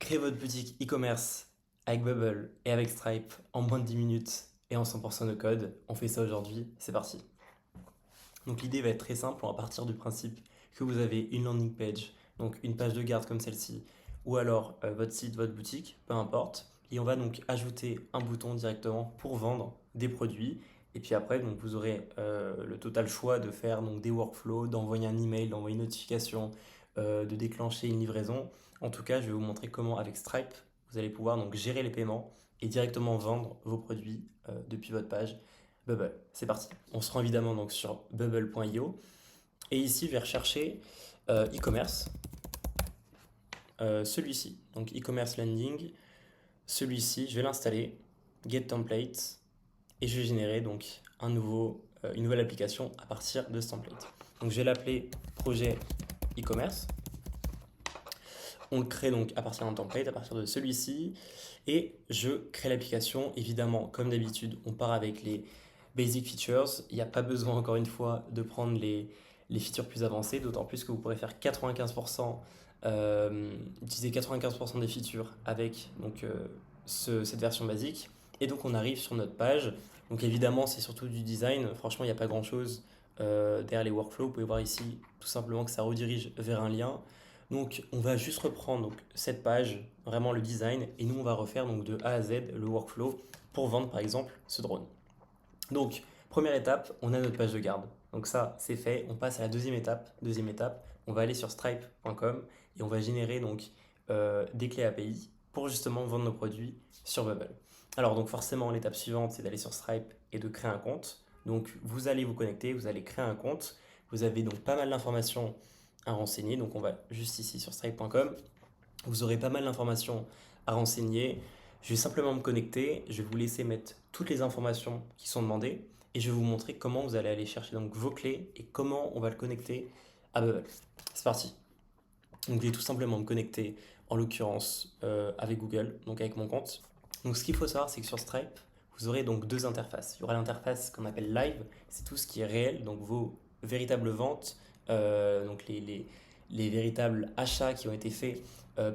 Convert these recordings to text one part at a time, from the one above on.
Créez votre boutique e-commerce avec Bubble et avec Stripe en moins de 10 minutes et en 100% de code. On fait ça aujourd'hui, c'est parti. Donc l'idée va être très simple, on va partir du principe que vous avez une landing page, donc une page de garde comme celle-ci, ou alors votre site, votre boutique, peu importe. Et on va donc ajouter un bouton directement pour vendre des produits. Et puis après, donc, vous aurez le total choix de faire donc, des workflows, d'envoyer un email, d'envoyer une notification, de déclencher une livraison. En tout cas, je vais vous montrer comment avec Stripe, vous allez pouvoir donc gérer les paiements et directement vendre vos produits depuis votre page Bubble. C'est parti. On se rend évidemment donc sur bubble.io et ici je vais rechercher e-commerce, celui-ci, donc e-commerce landing, celui-ci, je vais l'installer, get template et je vais générer donc une nouvelle application à partir de ce template. Donc je vais l'appeler projet e-commerce. On le crée donc à partir d'un template, à partir de celui-ci, et je crée l'application. Évidemment, comme d'habitude, on part avec les basic features. Il n'y a pas besoin, encore une fois, de prendre les features plus avancées, d'autant plus que vous pourrez faire 95%, utiliser 95% des features avec donc, cette version basique. Et donc, on arrive sur notre page. Donc, évidemment, c'est surtout du design. Franchement, il n'y a pas grand-chose derrière les workflows. Vous pouvez voir ici tout simplement que ça redirige vers un lien. Donc, on va juste reprendre donc, cette page, vraiment le design, et nous, on va refaire donc, de A à Z le workflow pour vendre, par exemple, ce drone. Donc, première étape, on a notre page de garde. Donc ça, c'est fait. On passe à la deuxième étape. Deuxième étape, on va aller sur stripe.com et on va générer donc des clés API pour justement vendre nos produits sur Bubble. Alors donc forcément, l'étape suivante, c'est d'aller sur Stripe et de créer un compte. Donc vous allez vous connecter, vous allez créer un compte. Vous avez donc pas mal d'informations à renseigner. Donc on va juste ici sur stripe.com. Vous aurez pas mal d'informations à renseigner. Je vais simplement me connecter, je vais vous laisser mettre toutes les informations qui sont demandées et je vais vous montrer comment vous allez aller chercher donc vos clés et comment on va le connecter à Bubble. C'est parti. Donc je vais tout simplement me connecter en l'occurrence avec Google, donc avec mon compte. Donc ce qu'il faut savoir, c'est que sur Stripe, vous aurez donc deux interfaces. Il y aura l'interface qu'on appelle Live, c'est tout ce qui est réel, donc vos véritables ventes, donc les véritables achats qui ont été faits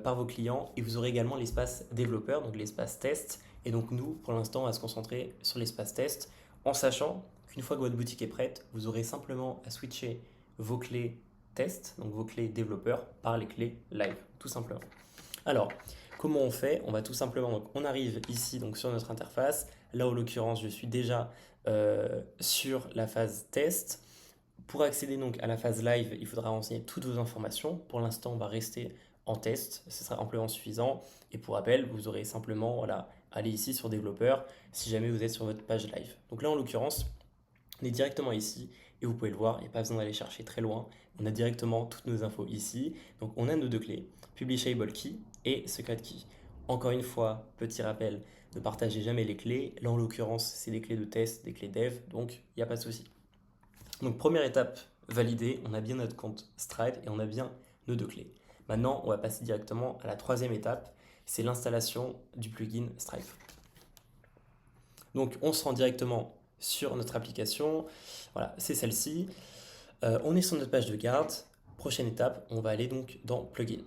par vos clients. Et vous aurez également l'espace développeur, donc l'espace test. Et donc nous, pour l'instant, on va se concentrer sur l'espace test, en sachant qu'une fois que votre boutique est prête, vous aurez simplement à switcher vos clés test, donc vos clés développeurs, par les clés live, tout simplement. Alors, comment on fait? On va tout simplement, donc on arrive ici donc sur notre interface. Là, en l'occurrence, je suis déjà sur la phase test. Pour accéder donc à la phase live, il faudra renseigner toutes vos informations. Pour l'instant, on va rester en test, ce sera amplement suffisant. Et pour rappel, vous aurez simplement voilà, aller ici sur développeur si jamais vous êtes sur votre page live. Donc là, en l'occurrence, on est directement ici et vous pouvez le voir, il n'y a pas besoin d'aller chercher très loin. On a directement toutes nos infos ici. Donc on a nos deux clés, Publishable Key et Secret Key. Encore une fois, petit rappel, ne partagez jamais les clés. Là, en l'occurrence, c'est des clés de test, des clés dev, donc il n'y a pas de souci. Donc première étape validée, on a bien notre compte Stripe et on a bien nos deux clés. Maintenant, on va passer directement à la troisième étape, c'est l'installation du plugin Stripe. Donc on se rend directement sur notre application, voilà, c'est celle-ci. On est sur notre page de garde. Prochaine étape, on va aller donc dans plugin.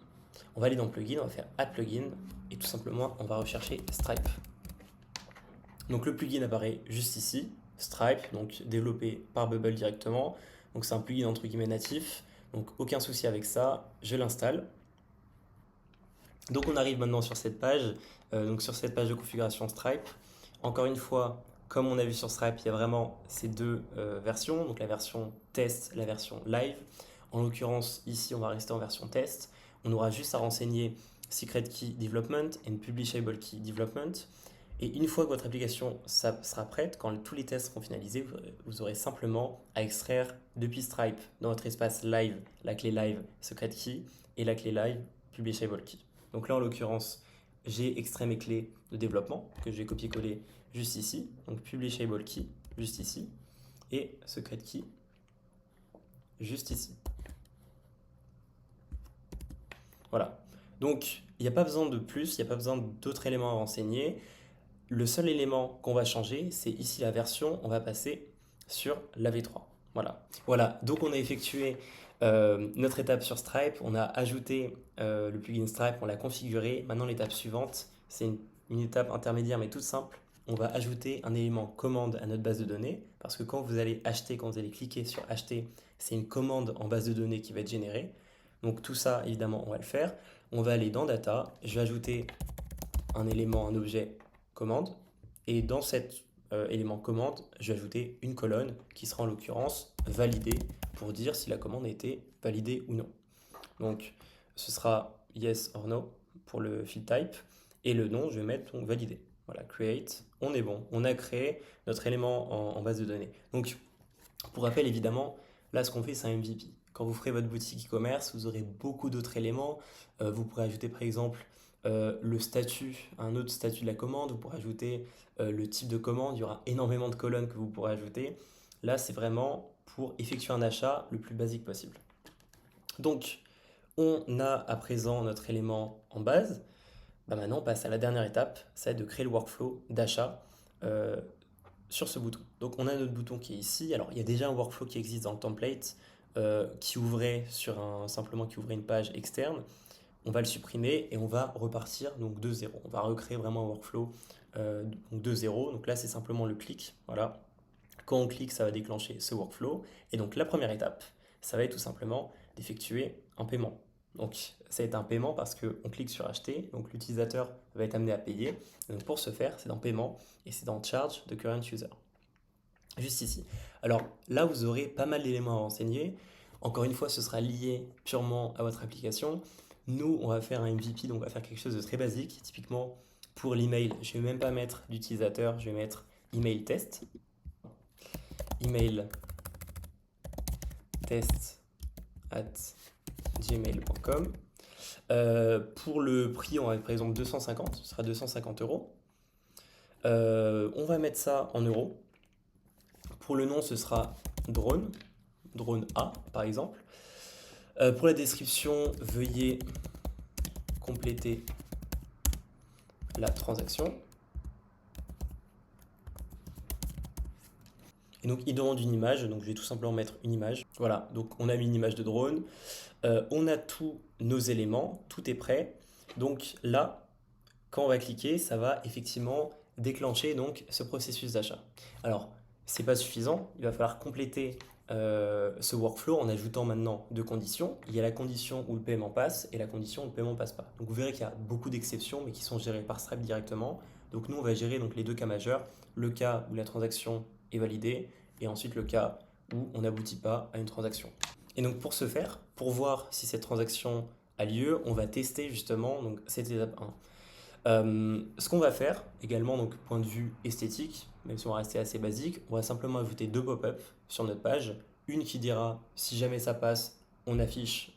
On va aller dans plugin, on va faire add plugin et tout simplement on va rechercher Stripe. Donc le plugin apparaît juste ici, Stripe, donc développé par Bubble directement. Donc c'est un plugin entre guillemets natif, donc aucun souci avec ça, je l'installe. Donc on arrive maintenant sur cette page, donc sur cette page de configuration Stripe. Encore une fois, comme on a vu sur Stripe, il y a vraiment ces deux versions, donc la version test, la version live. En l'occurrence, ici, on va rester en version test. On aura juste à renseigner Secret Key Development et Publishable Key Development. Et une fois que votre application sera prête, quand tous les tests seront finalisés, vous aurez simplement à extraire depuis Stripe dans votre espace live la clé live Secret Key et la clé live Publishable Key. Donc là, en l'occurrence, j'ai extrait mes clés de développement que je vais copier-coller juste ici. Donc Publishable Key juste ici et Secret Key juste ici. Voilà. Donc, il n'y a pas besoin de plus, il n'y a pas besoin d'autres éléments à renseigner. Le seul élément qu'on va changer, c'est ici la version, on va passer sur la V3. Voilà. Voilà, donc on a effectué Notre étape sur Stripe, on a ajouté le plugin Stripe, on l'a configuré. Maintenant, l'étape suivante, c'est une étape intermédiaire mais toute simple. On va ajouter un élément commande à notre base de données parce que quand vous allez acheter, quand vous allez cliquer sur acheter, c'est une commande en base de données qui va être générée. Donc tout ça, évidemment, on va le faire. On va aller dans Data, je vais ajouter un élément, un objet commande. Et dans cet élément commande, je vais ajouter une colonne qui sera en l'occurrence validée pour dire si la commande a été validée ou non. Donc ce sera yes or no pour le field type. Et le nom, je vais mettre donc validé. Voilà, create, on est bon. On a créé notre élément en base de données. Donc pour rappel, évidemment, là ce qu'on fait, c'est un MVP. Quand vous ferez votre boutique e-commerce, vous aurez beaucoup d'autres éléments. Vous pourrez ajouter par exemple le statut, un autre statut de la commande. Vous pourrez ajouter le type de commande. Il y aura énormément de colonnes que vous pourrez ajouter. Là, c'est vraiment pour effectuer un achat le plus basique possible. Donc, on a à présent notre élément en base. Bah maintenant, on passe à la dernière étape, c'est de créer le workflow d'achat euh, sur ce bouton. Donc on a notre bouton qui est ici. Alors il y a déjà un workflow qui existe dans le template qui ouvrait simplement qui ouvrait une page externe. On va le supprimer et on va repartir donc de zéro. On va recréer vraiment un workflow donc de zéro. Donc là c'est simplement le clic. Voilà. Quand on clique, ça va déclencher ce workflow. Et donc la première étape, ça va être tout simplement d'effectuer un paiement. Donc ça va être un paiement parce qu'on clique sur acheter, donc l'utilisateur va être amené à payer. Et donc pour ce faire, c'est dans paiement et c'est dans charge de current user. Juste ici. Alors là, vous aurez pas mal d'éléments à renseigner. Encore une fois, ce sera lié purement à votre application. Nous, on va faire un MVP, donc on va faire quelque chose de très basique. Typiquement, pour l'email, je ne vais même pas mettre d'utilisateur, je vais mettre email test. Email test at gmail.com. Pour le prix, on va mettre par exemple 250, ce sera 250 euros. On va mettre ça en euros. Pour le nom, ce sera drone, drone A par exemple. Pour la description, veuillez compléter la transaction. Et donc il demande une image, donc je vais tout simplement mettre une image. Voilà, donc on a mis une image de drone. On a tous nos éléments, tout est prêt. Donc là, quand on va cliquer, ça va effectivement déclencher donc ce processus d'achat. Alors, c'est pas suffisant, il va falloir compléter ce workflow en ajoutant maintenant deux conditions. Il y a la condition où le paiement passe et la condition où le paiement passe pas. Donc vous verrez qu'il y a beaucoup d'exceptions mais qui sont gérées par Stripe directement. Donc nous on va gérer donc les deux cas majeurs, le cas où la transaction est validée et ensuite le cas où on n'aboutit pas à une transaction. Et donc pour ce faire, pour voir si cette transaction a lieu, on va tester justement donc cette étape 1. Ce qu'on va faire également, donc point de vue esthétique, même si on va rester assez basique, on va simplement ajouter deux pop-up sur notre page. Une qui dira si jamais ça passe, on affiche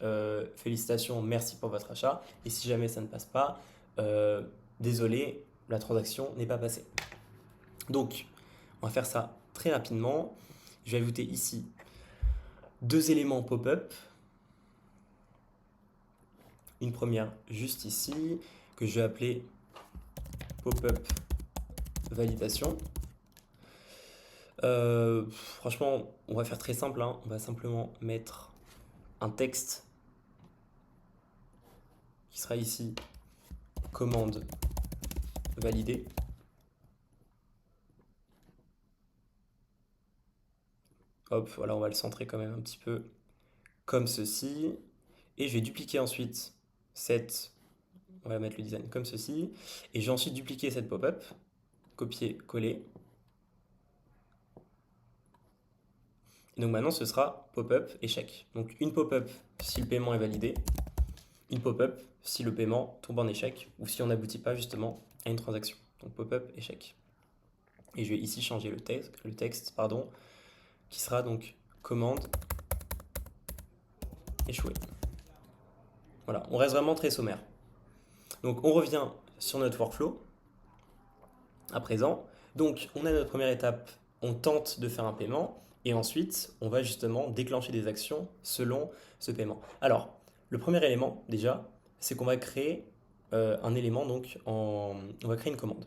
félicitations, merci pour votre achat. Et si jamais ça ne passe pas, désolé, la transaction n'est pas passée. Donc, on va faire ça très rapidement. Je vais ajouter ici deux éléments pop-up. Une première juste ici, que je vais appeler pop-up validation. Franchement, on va faire très simple, hein. On va simplement mettre un texte qui sera ici commande validée. Hop, voilà, on va le centrer quand même un petit peu comme ceci. Et je vais dupliquer ensuite cette, on va mettre le design comme ceci. Et je vais ensuite dupliquer cette pop-up, copier, coller. Et donc maintenant, ce sera pop-up échec. Donc une pop-up si le paiement est validé, une pop-up si le paiement tombe en échec ou si on n'aboutit pas justement à une transaction. Donc pop-up échec. Et je vais ici changer le texte qui sera donc commande échouée. Voilà, on reste vraiment très sommaire. Donc on revient sur notre workflow à présent. Donc on a notre première étape, on tente de faire un paiement et ensuite on va justement déclencher des actions selon ce paiement. Alors, le premier élément déjà, c'est qu'on va créer un élément, donc on va créer une commande.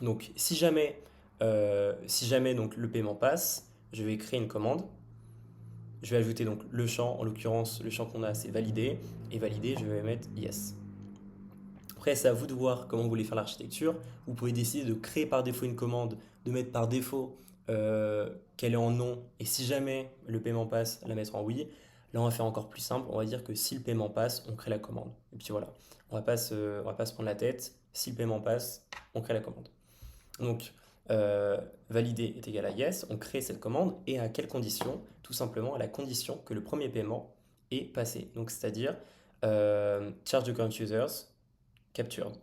Donc si jamais donc, le paiement passe, je vais créer une commande. je vais ajouter donc le champ, en l'occurrence le champ qu'on a c'est validé, et validé je vais mettre yes. Après c'est à vous de voir comment vous voulez faire l'architecture, vous pouvez décider de créer par défaut une commande, de mettre par défaut qu'elle est en non, et si jamais le paiement passe, la mettre en oui. Là on va faire encore plus simple, on va dire que si le paiement passe, on crée la commande. Et puis voilà, on va pas se prendre la tête, si le paiement passe, on crée la commande. Donc, valider est égal à yes, on crée cette commande et à quelle condition? Tout simplement à la condition que le premier paiement est passé. Donc, c'est-à-dire charge the current users captured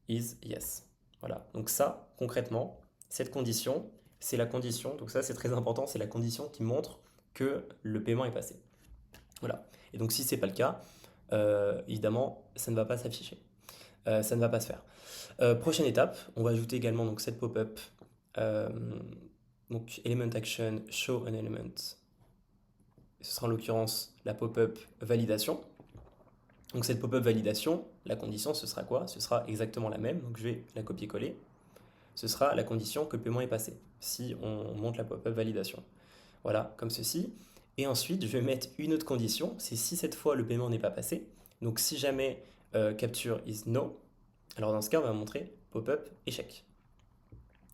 is yes. Voilà. Donc ça, concrètement, cette condition, c'est la condition. Donc ça, c'est très important. C'est la condition qui montre que le paiement est passé. Voilà. Et donc si c'est pas le cas, évidemment, ça ne va pas s'afficher. Ça ne va pas se faire. Prochaine étape, on va ajouter également donc cette pop-up. euh, donc element action show an element. Ce sera en l'occurrence la pop-up validation. Donc cette pop-up validation, la condition ce sera quoi? Ce sera exactement la même. Donc je vais la copier-coller. Ce sera la condition que le paiement est passé. Si on monte la pop-up validation. Voilà, comme ceci. Et ensuite, je vais mettre une autre condition, c'est si cette fois le paiement n'est pas passé. Donc si jamais capture is no, alors dans ce cas, on va montrer pop-up échec.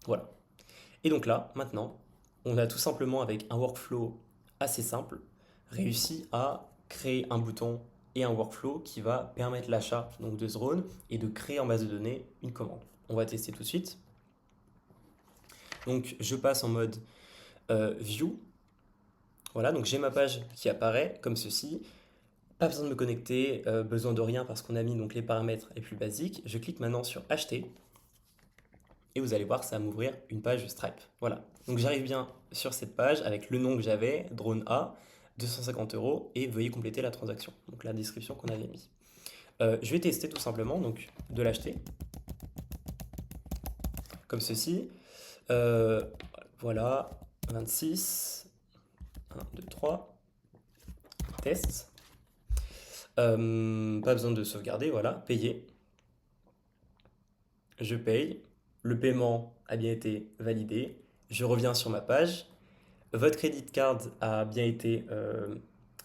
Voilà. Et donc là, maintenant, on a tout simplement avec un workflow assez simple, réussi à créer un bouton et un workflow qui va permettre l'achat donc de Zrone et de créer en base de données une commande. On va tester tout de suite. Donc je passe en mode view. Voilà, donc j'ai ma page qui apparaît comme ceci. Pas besoin de me connecter, besoin de rien parce qu'on a mis donc les paramètres les plus basiques. Je clique maintenant sur acheter et vous allez voir ça va m'ouvrir une page Stripe. Voilà, donc j'arrive bien sur cette page avec le nom que j'avais, drone A, 250 € et veuillez compléter la transaction. Donc la description qu'on avait mis. Je vais tester tout simplement donc de l'acheter comme ceci. Voilà, 26, 1, 2, 3, test. Pas besoin de sauvegarder, voilà, payer. Je paye, le paiement a bien été validé, je reviens sur ma page, votre credit card a bien été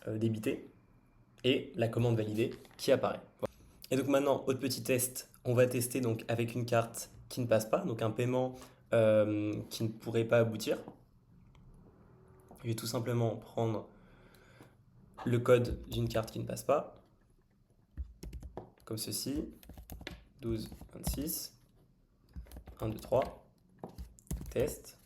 débité et la commande validée qui apparaît. Et donc maintenant, autre petit test, on va tester donc avec une carte qui ne passe pas, donc un paiement qui ne pourrait pas aboutir. Je vais tout simplement prendre le code d'une carte qui ne passe pas, comme ceci, 12, 26, 1, 2, 3, test.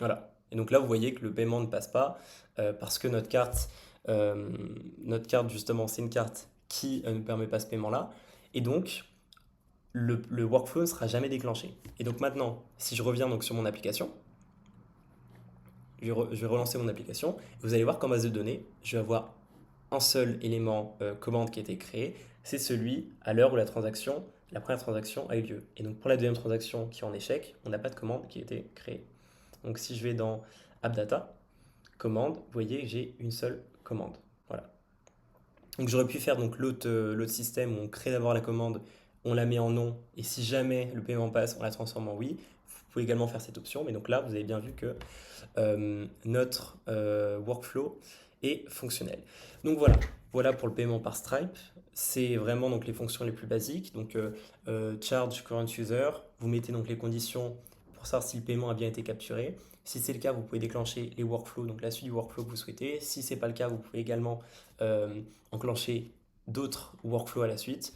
Voilà. Et donc là, vous voyez que le paiement ne passe pas parce que notre carte justement, c'est une carte qui ne permet pas ce paiement-là. Et donc, le workflow ne sera jamais déclenché. Et donc maintenant, si je reviens donc sur mon application, je vais relancer mon application. Vous allez voir qu'en base de données, je vais avoir un seul élément commande qui a été créé. C'est celui à l'heure où la première transaction a eu lieu. Et donc pour la deuxième transaction qui est en échec, on n'a pas de commande qui a été créée. Donc si je vais dans AppData, commande, vous voyez que j'ai une seule commande. Voilà. Donc j'aurais pu faire donc l'autre système où on crée d'abord la commande, on la met en non, et si jamais le paiement passe, on la transforme en oui. Vous pouvez également faire cette option, mais donc là, vous avez bien vu que notre workflow est fonctionnel. Donc voilà pour le paiement par Stripe. C'est vraiment donc les fonctions les plus basiques. Donc charge current user, vous mettez donc les conditions pour savoir si le paiement a bien été capturé. Si c'est le cas, vous pouvez déclencher les workflows, donc la suite du workflow que vous souhaitez. Si ce n'est pas le cas, vous pouvez également enclencher d'autres workflows à la suite.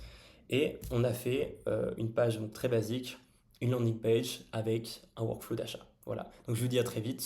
Et on a fait une page donc, très basique, une landing page avec un workflow d'achat. Voilà. Donc je vous dis à très vite